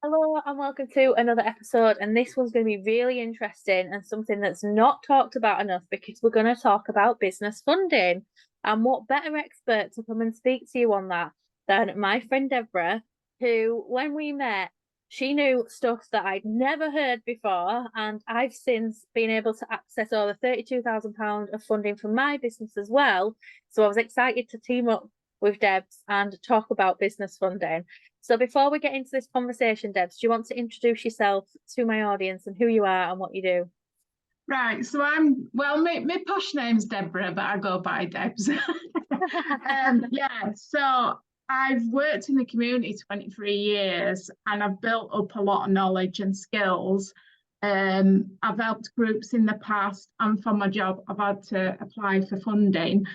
Hello and welcome to another episode. And this one's going to be really interesting and something that's not talked about enough because we're going to talk about business funding. And what better expert to come and speak to you on that than my friend Deborah, who, when we met, she knew stuff that I'd never heard before. And I've since been able to access over £32,000 of funding from my business as well. So I was excited to team up with Debs and talk about business funding. So before we get into this conversation, Debs, do you want to introduce yourself to my audience and who you are and what you do? Right, so my posh name's Deborah, but I go by Debs. So I've worked in the community 23 years and I've built up a lot of knowledge and skills. I've helped groups in the past, and for my job, I've had to apply for funding.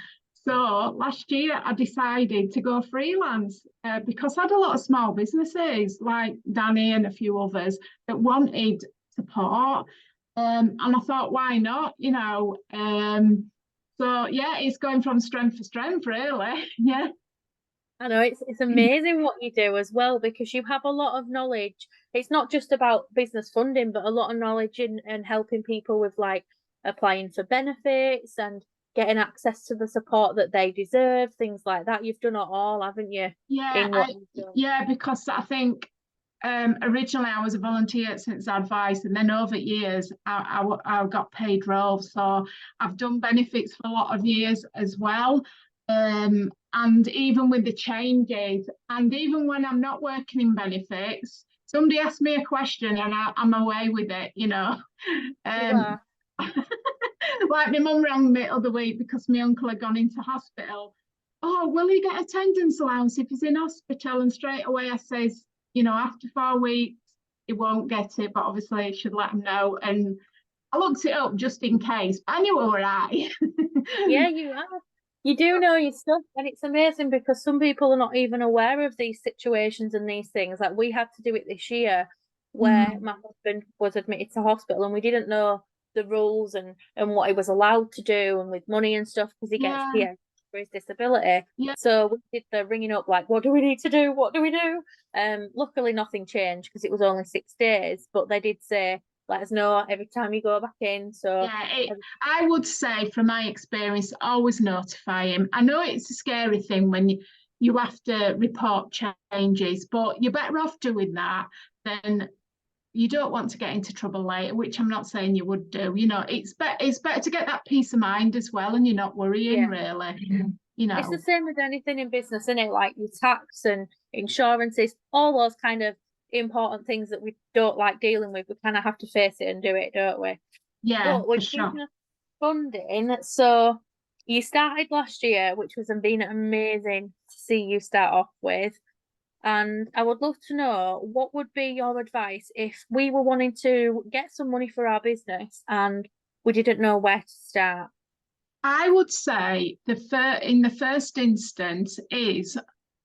So last year, I decided to go freelance because I had a lot of small businesses like Danny and a few others that wanted support. And I thought, why not? So yeah, it's going from strength to strength, really. Yeah. I know it's amazing what you do as well because you have a lot of knowledge. It's not just about business funding, but a lot of knowledge in helping people with like applying for benefits and getting access to the support that they deserve, things like that. You've done it all, haven't you? Yeah, In what you've done. because I think originally I was a volunteer at St Advice, and then over years I got paid roles. So I've done benefits for a lot of years as well. And even with the changes, and even when I'm not working in benefits, somebody asks me a question and I'm away with it. You Um, are. like my mum rang me the other week because my uncle had gone into hospital. Oh, will he get attendance allowance if he's in hospital? And straight away I says, after 4 weeks, he won't get it, but obviously I should let him know. And I looked it up just in case, but I knew it were right. Yeah, you are. You do know your stuff, and it's amazing because some people are not even aware of these situations and these things. Like we had to do it this year, where Mm. my husband was admitted to hospital, and we didn't know the rules and what he was allowed to do, and with money and stuff because he gets Yeah, PA for his disability. yeah, So we did the ringing up, like, what do we need to do? What do we do? Luckily nothing changed because it was only 6 days, but they did say let us know every time you go back in. So yeah. I would say, from my experience, always notify him. I know it's a scary thing when you have to report changes, but you're better off doing that than you don't want to get into trouble later, which I'm not saying you would do. It's better to get that peace of mind as well, and you're not worrying yeah. really. It's the You know, same with anything in business, isn't it? Like your tax and insurances, all those kind of important things that we don't like dealing with. We kind of have to face it and do it, don't we? yeah, But with for sure. business funding, so you started last year, which was been amazing to see you start off with. And I would love to know what would be your advice if we were wanting to get some money for our business and we didn't know where to start. I would say in the first instance is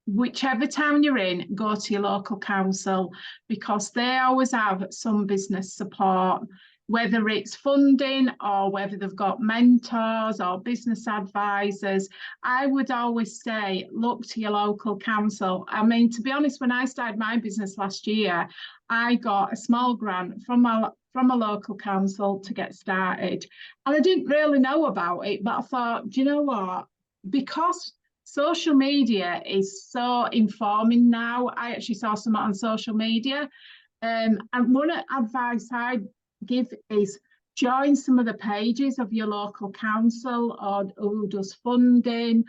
whichever town you're in, go to your local council because they always have some business support, whether it's funding or whether they've got mentors or business advisors. I would always say, look to your local council. I mean, to be honest, when I started my business last year, I got a small grant from a local council to get started. And I didn't really know about it, but I thought, do you know what? Because social media is so informing now. I actually saw some on social media. And one advice I give is join some of the pages of your local council or who does funding,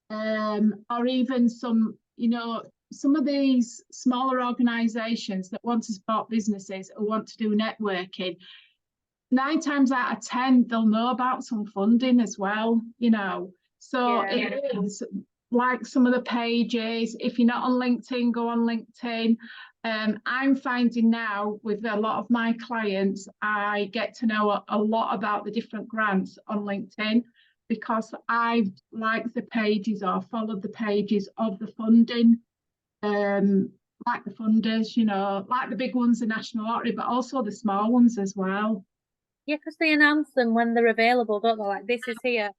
or even some of these smaller organisations that want to support businesses or want to do networking. 9 times out of 10, they'll know about some funding as well. So Yeah. it is like some of the pages. If you're not on LinkedIn, go on LinkedIn. I'm finding now with a lot of my clients, I get to know a lot about the different grants on LinkedIn because I've liked the pages or followed the pages of the funding, like the funders, like the big ones, the National Lottery, but also the small ones as well. Yeah, because they announce them when they're available, don't they? Like this is here.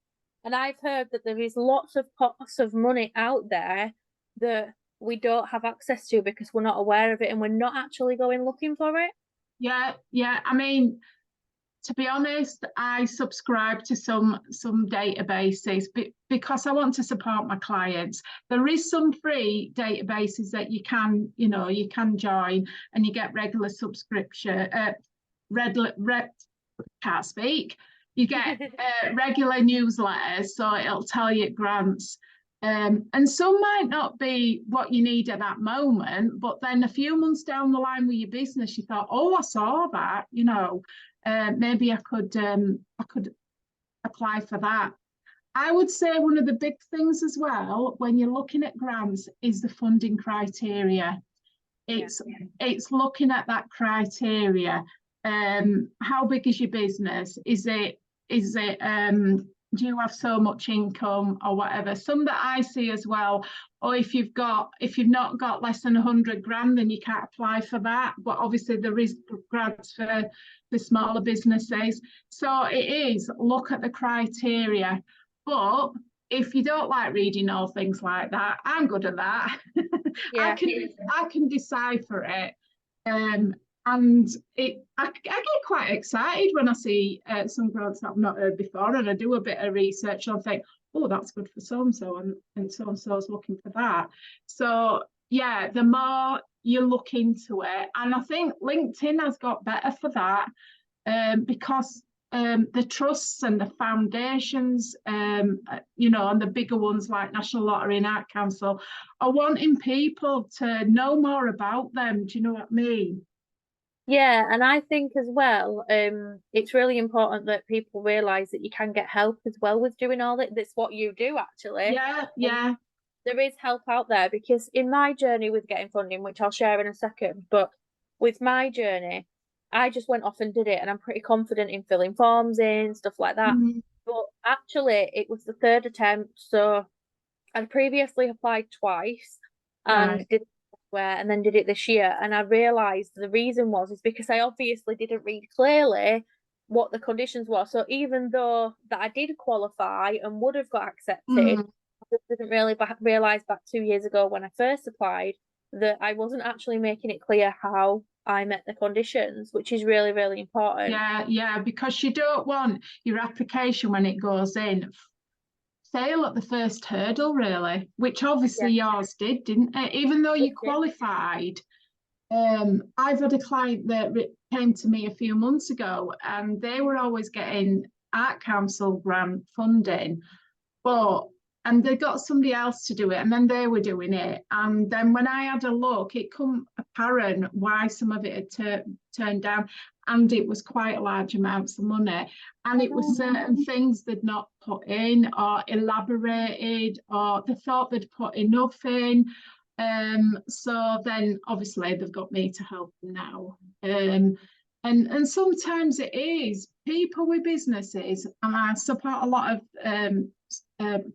And I've heard that there is lots of pots of money out there that we don't have access to because we're not aware of it and we're not actually going looking for it. Yeah, yeah. I mean, to be honest, I subscribe to some databases because I want to support my clients. There is some free databases that you can, you can join, and you get regular subscription. Can't speak. You get regular newsletters, so it'll tell you grants. And some might not be what you need at that moment, but then a few months down the line with your business, you thought, oh, I saw that, maybe I could apply for that. I would say one of the big things as well when you're looking at grants is the funding criteria. It's looking at that criteria. How big is your business? Is it do you have so much income or whatever? Some that I see as well, or if you've not got less than 100 grand, then you can't apply for that. But obviously there is grants for the smaller businesses. So it is look at the criteria. But if you don't like reading all things like that, I'm good at that. Yeah. I can decipher it. And I get quite excited when I see some grants that I've not heard before, and I do a bit of research and I think, oh, that's good for so-and-so, and so-and-so is looking for that. So yeah, the more you look into it, and I think LinkedIn has got better for that, because the trusts and the foundations, and the bigger ones like National Lottery and Art Council are wanting people to know more about them. Do you know what I mean? Yeah, and I think as well, it's really important that people realise that you can get help as well with doing all that. That's what you do actually. Yeah, yeah. There is help out there because in my journey with getting funding, which I'll share in a second, but with my journey, I just went off and did it, and I'm pretty confident in filling forms in, stuff like that. Mm-hmm. But actually, it was the third attempt, so I'd previously applied twice and Right. did it where and then did it this year. And I realised the reason is because I obviously didn't read clearly what the conditions were. So even though that I did qualify and would have got accepted, Mm. I just didn't really realise back 2 years ago when I first applied that I wasn't actually making it clear how I met the conditions, which is really, really important. Yeah, yeah, because you don't want your application when it goes in fail at the first hurdle, really, which Yeah, obviously yours did, didn't it? Even though it you did. qualified. I've had a client that came to me a few months ago, and they were always getting Art Council grant funding, but and they got somebody else to do it, and then they were doing it. And then when I had a look, it come apparent why some of it had turned down, and it was quite large amounts of money. And it was certain things they'd not put in or elaborated, or they thought they'd put enough in. So then obviously they've got me to help them now. And sometimes it is people with businesses, and I support a lot of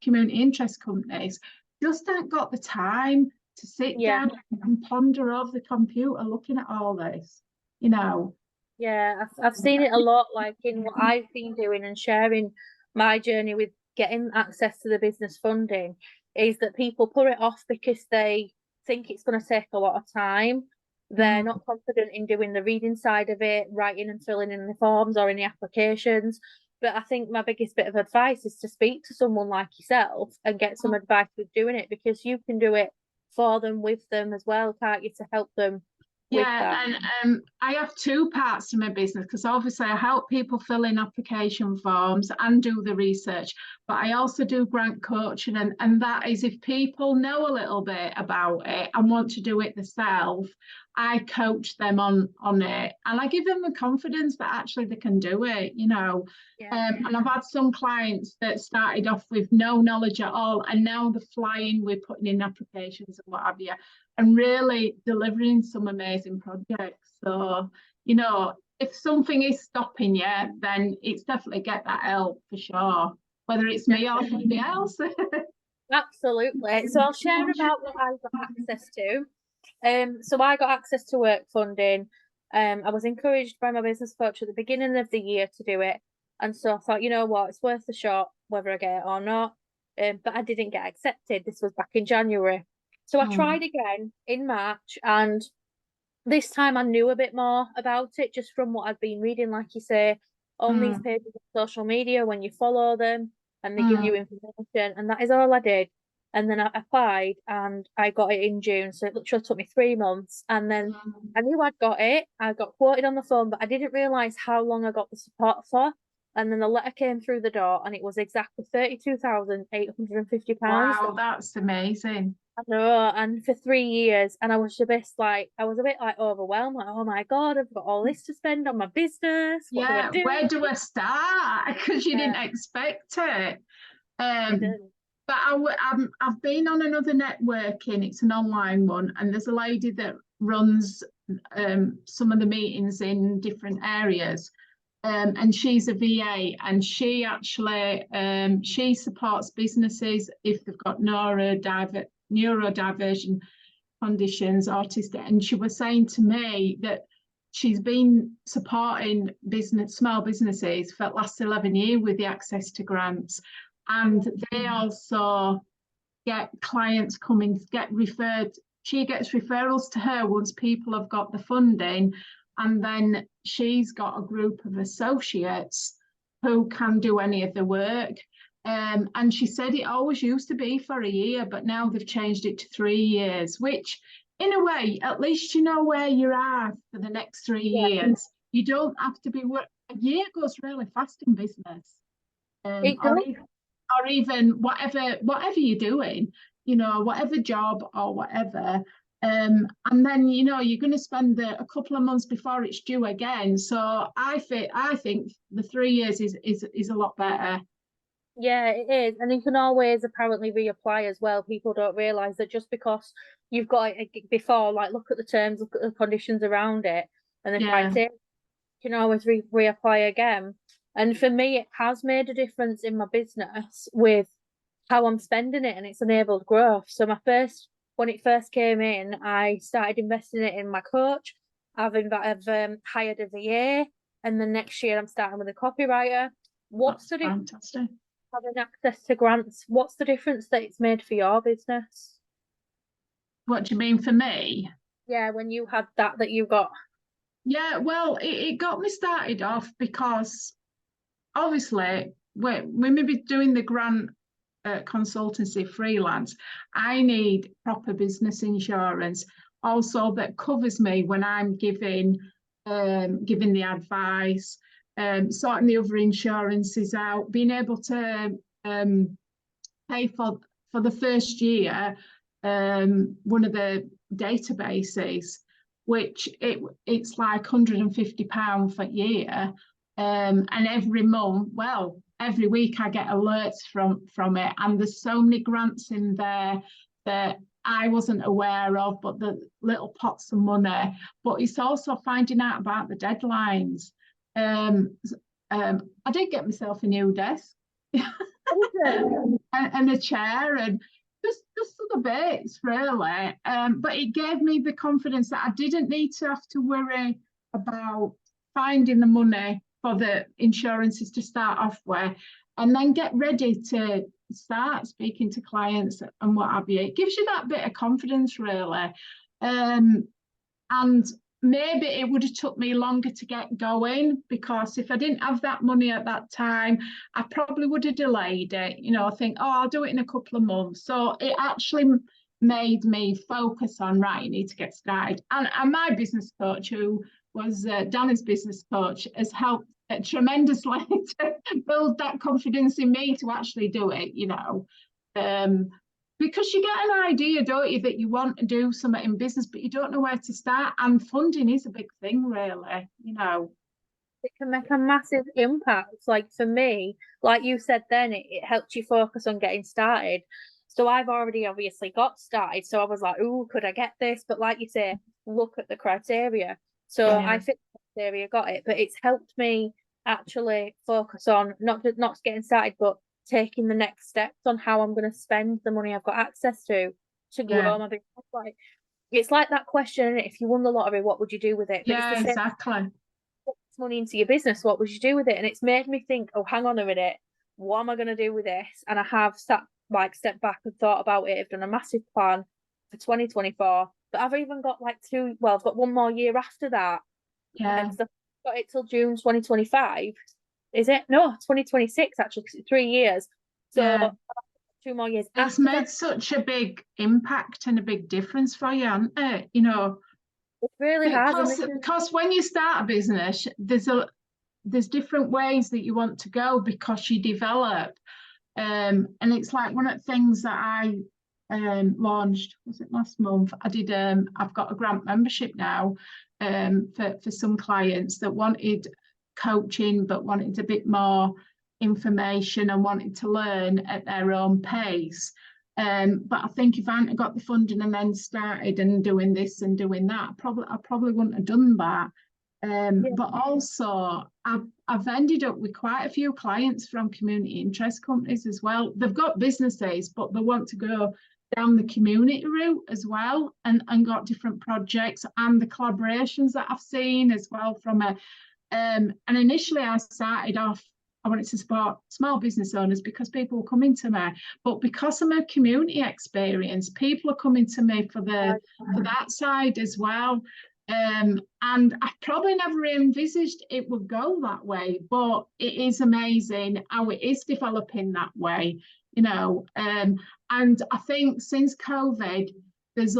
community interest companies, just haven't got the time to sit Yeah. down and ponder over the computer looking at all this, you know. Yeah, I've seen it a lot, like in what I've been doing and sharing my journey with getting access to the business funding, is that people put it off because they think it's going to take a lot of time. They're Mm. not confident in doing the reading side of it, writing and filling in the forms or in the applications. But I think my biggest bit of advice is to speak to someone like yourself and get some advice with doing it, because you can do it for them, with them as well, can't you, to help them with Yeah, that? and I have two parts to my business, because obviously I help people fill in application forms and do the research, but I also do grant coaching, and that is if people know a little bit about it and want to do it themselves, I coach them on it, and I give them the confidence that actually they can do it, you know. Yeah. And I've had some clients that started off with no knowledge at all, and now they're flying with putting in applications and what have you, and really delivering some amazing projects. So, if something is stopping you, then it's definitely get that help for sure, whether it's me or somebody else. Absolutely. So I'll share about what I got access to. So I got access to work funding. I was encouraged by my business coach at the beginning of the year to do it. And so I thought, you know what, it's worth a shot, whether I get it or not. But I didn't get accepted. This was back in January. So I Mm, tried again in March, and this time I knew a bit more about it just from what I'd been reading, like you say, on these mm, pages on social media when you follow them and they give you mm, information. And that is all I did. And then I applied and I got it in June. So it literally took me 3 months. And then mm. I knew I'd got it. I got quoted on the phone, but I didn't realise how long I got the support for. And then the letter came through the door and it was exactly £32,850. Wow, that's amazing. I know, and for 3 years, and I was I was a bit like overwhelmed, like, oh my God, I've got all this to spend on my business. What do I Yeah, do? where do I start? Because you Yeah, didn't expect it. I Um, did. but I've been on another networking, it's an online one, and there's a lady that runs some of the meetings in different areas. And she's a VA, and she actually she supports businesses if they've got neurodiversion conditions, autistic. And she was saying to me that she's been supporting small businesses for the last 11 years with the access to grants. And they also get clients coming, get referred. She gets referrals to her once people have got the funding. And then she's got a group of associates who can do any of the work. And she said it always used to be for a year, but now they've changed it to 3 years, which in a way, at least you know where you are for the next 3 years. You don't have to be a year goes really fast in business. It Or does. even whatever you're doing, whatever job or whatever. And then you're going to spend a couple of months before it's due again. So I think the 3 years is a lot better. Yeah, it is. And you can always apparently reapply as well. People don't realise that just because you've got it before, like look at the terms, look at the conditions around it, and the Yeah, criteria, you can always reapply again. And for me, it has made a difference in my business with how I'm spending it, and it's enabled growth. So when it first came in, I started investing it in my coach. I've hired a VA, and then next year I'm starting with a copywriter. What's that's the difference fantastic. having access to grants? What's the difference that it's made for your business? What do you mean for me? Yeah, when you had that you got. Yeah, well, it got me started off because obviously we may be doing the grant consultancy freelance. I need proper business insurance also that covers me when I'm giving the advice, sorting the other insurances out, being able to pay for the first year one of the databases, which it's like £150 for year. And every month, well, every week I get alerts from it, and there's so many grants in there that I wasn't aware of, but the little pots of money. But it's also finding out about the deadlines. Um, I did get myself a new desk and a chair and just other bits really. But it gave me the confidence that I didn't need to have to worry about finding the money for the insurances to start off with, and then get ready to start speaking to clients and what have you. It gives you that bit of confidence really. And maybe it would have took me longer to get going, because if I didn't have that money at that time, I probably would have delayed it. I think, oh, I'll do it in a couple of months. So it actually made me focus on, right, you need to get started. And my business coach, who was Danny's business coach, has helped tremendously to build that confidence in me to actually do it. Um, because you get an idea, don't you, that you want to do something in business, but you don't know where to start. And funding is a big thing, really. It can make a massive impact. Like for me, like you said then, it helped you focus on getting started. So I've already obviously got started. So I was like, oh, could I get this? But like you say, look at the criteria. So I Yeah, fit the criteria, got it. But it's helped me actually focus on not getting started, but taking the next steps on how I'm going to spend the money I've got access to yeah, grow my business. Like it's like that question, if you won the lottery, what would you do with it? But it's the yeah, same exactly. money into your business, what would you do with it? And it's made me think, oh, hang on a minute, what am I going to do with this? And I have stepped back and thought about it. I've done a massive plan, for 2024, but I've even got like I've got one more year after that. Yeah, So I've got it till June 2025. Is it? No, 2026 actually, 'cause it's 3 years. So yeah. 2 more years It's after that. made such a big impact and a big difference for you, hasn't it? It really has, and this is Because when you start a business, there's different ways that you want to go because you develop. And it's like one of the things that I launched, was it last month? I've got a grant membership now for some clients that wanted coaching but wanted a bit more information and wanted to learn at their own pace. But I think if I hadn't got the funding and then started and doing this and doing that, I probably wouldn't have done that. yeah, But also, I've ended up with quite a few clients from community interest companies as well. They've got businesses, but they want to go down the community route as well, and got different projects and the collaborations that I've seen as well from a. And initially, I started off. I wanted to support small business owners because people were coming to me, but because of my community experience, people are coming to me for that side as well. And I probably never envisaged it would go that way, but it is amazing how it is developing that way, And I think since COVID, there's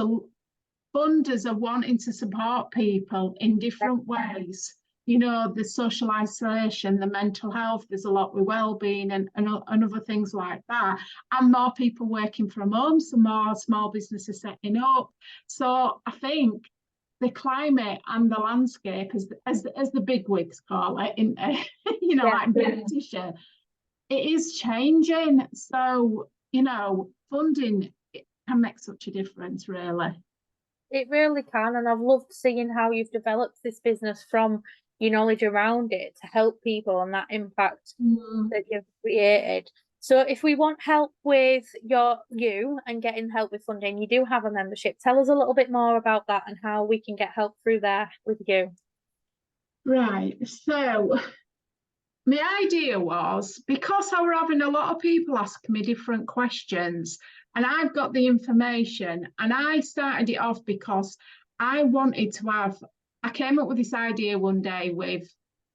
funders are wanting to support people in different ways. The social isolation, the mental health, there's a lot with well-being and other things like that. And more people working from home, so more small businesses setting up. So I think the climate and the landscape, as the bigwigs call it, like British, it is changing. So, funding can make such a difference, really. it really can, and I've loved seeing how you've developed this business from your knowledge around it to help people and that impact that you've created. So if we want help with you and getting help with funding, you do have a membership. Tell us a little bit more about that and how we can get help through there with you. Right. So my idea was, because I were having a lot of people ask me different questions, and I've got the information, and I started it off because I wanted to I came up with this idea one day with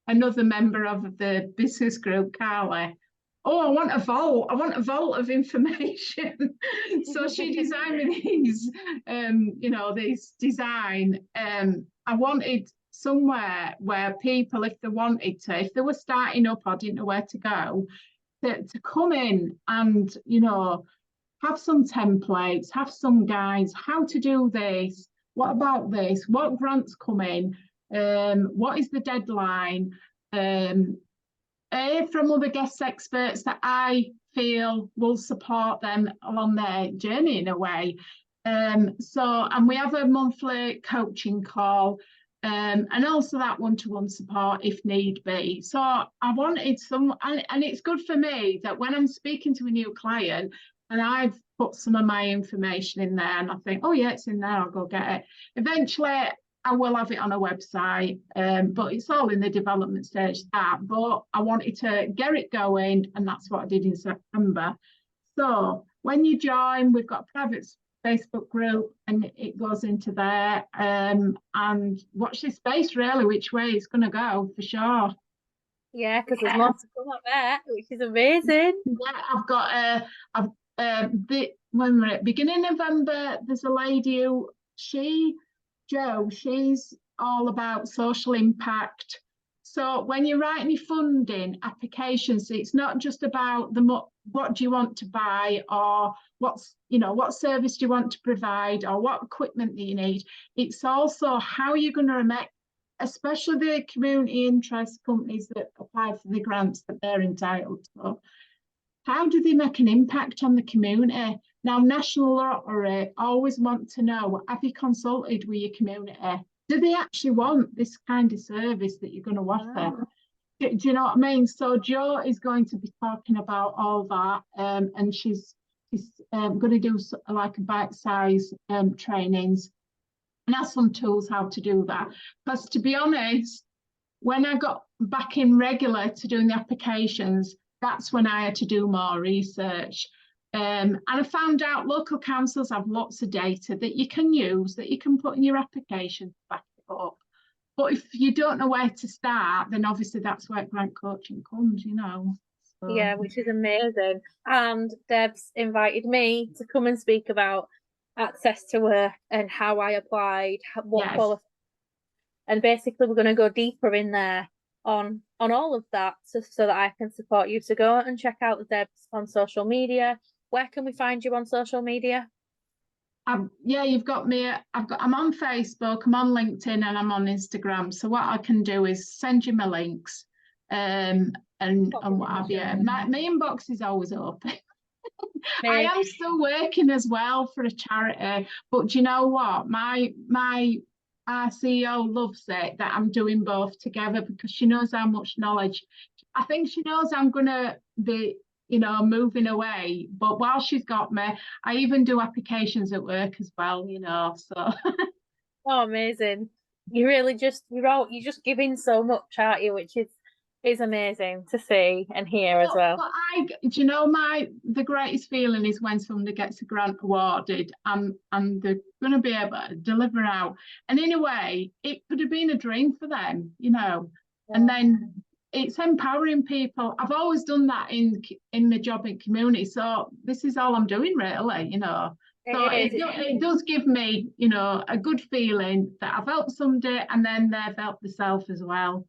another member of the business group, Carly. Oh, I want a vault of information. So she designed me this design. I wanted somewhere where people, if they wanted to, if they were starting up or didn't know where to go, to come in and, have some templates, have some guides, how to do this, what about this, what grants come in, what is the deadline, from other guest experts that I feel will support them along their journey in a way. And we have a monthly coaching call, and also that one-to-one support if need be. So I wanted and it's good for me that when I'm speaking to a new client and I've put some of my information in there and I think, oh yeah, it's in there, I'll go get it. Eventually, I will have it on a website, but it's all in the development stage. But I wanted to get it going, and that's what I did in September. So when you join, we've got a private Facebook group, and it goes into there. And watch this space, really, which way it's going to go for sure. Yeah, because there's more to come up there, which is amazing. Yeah, I've got when we're at beginning November, there's a lady who she's all about social impact. So when you're writing your funding applications, it's not just about what do you want to buy, or what service do you want to provide, or what equipment that you need. It's also how you're going to make, especially the community interest companies that apply for the grants that they're entitled to. How do they make an impact on the community? Now, National Lottery always want to know, have you consulted with your community? Do they actually want this kind of service that you're going to offer? Do you know what I mean? So Jo is going to be talking about all that, and she's going to do like a bite-sized trainings and have some tools how to do that. Because to be honest, when I got back in regular to doing the applications, that's when I had to do more research. And I found out local councils have lots of data that you can use, that you can put in your application to back it up. But if you don't know where to start, then obviously that's where grant coaching comes, you know. So, Yeah, which is amazing. And Deb's invited me to come and speak about access to work and how I applied, what yes. and basically we're going to go deeper in there on all of that, so that I can support you. To go and check out Deb's on social media. Where can we find you on social media? Yeah, you've got me. I'm on Facebook, I'm on LinkedIn, and I'm on Instagram. So what I can do is send you my links, and what have you. My inbox is always open. I am still working as well for a charity, but do you know what? Our CEO loves it that I'm doing both together, because she knows how much knowledge. I think she knows I'm gonna be, moving away. But while she's got me, I even do applications at work as well, So Oh, amazing. You're just giving so much, aren't you? Which is amazing to see and hear as well. do you know the greatest feeling is when somebody gets a grant awarded and they're going to be able to deliver out. And in a way, it could have been a dream for them, Yeah. And then it's empowering people. I've always done that in my job in community. So this is all I'm doing, really, So it does give me, a good feeling that I've helped somebody and then they've helped themselves as well.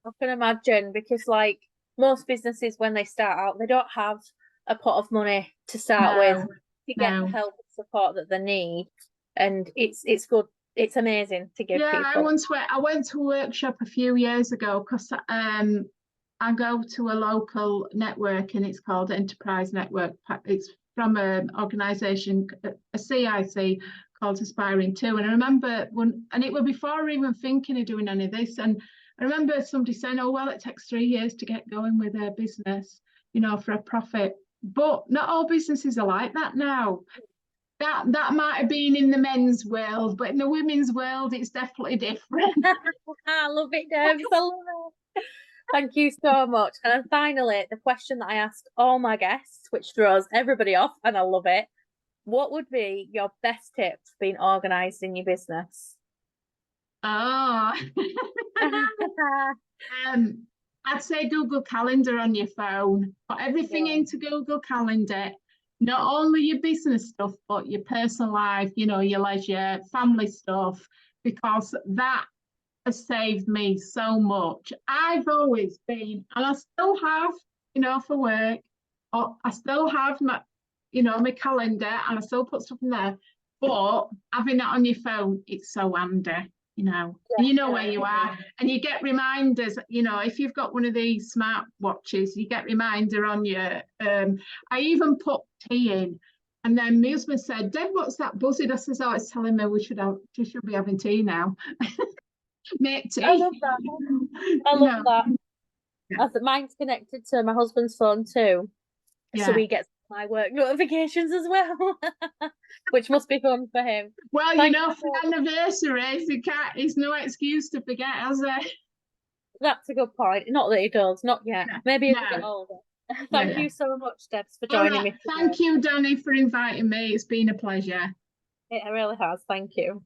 I can imagine, because like most businesses, when they start out, they don't have a pot of money to start with to get the help and support that they need. And it's good. It's amazing to give people. I went to a workshop a few years ago, because I go to a local network and it's called Enterprise Network. It's from an organisation, a CIC called Aspiring 2. And I remember and it was before even thinking of doing any of this. And I remember somebody saying, oh, well, it takes 3 years to get going with a business, for a profit. But not all businesses are like that now. That might have been in the men's world, but in the women's world, it's definitely different. I love it, Debs. I love it. Thank you so much. And then finally, the question that I ask all my guests, which throws everybody off, and I love it. What would be your best tip for being organised in your business? Oh, I'd say Google Calendar on your phone. Put everything into Google Calendar. Not only your business stuff, but your personal life, your leisure, family stuff, because that has saved me so much. I've always been, and I still have, for work, or I still have my, my calendar, and I still put stuff in there. But having that on your phone, it's so handy. You know where you are, and you get reminders. If you've got one of these smart watches, you get reminder on your. I even put tea in, and then my husband said, "Deb, what's that buzzing?" I says, "Oh, it's telling me we should be having tea now." Make tea. I love that. I love that. Mine's connected to my husband's phone too, so he gets my work notifications as well, which must be fun for him. Well, for anniversaries, it's no excuse to forget, has it? That's a good point. Not that he does, not yet. Maybe as we get older. Thank you so much, Debs, for joining me today. Thank you, Danny, for inviting me. It's been a pleasure. It really has. Thank you.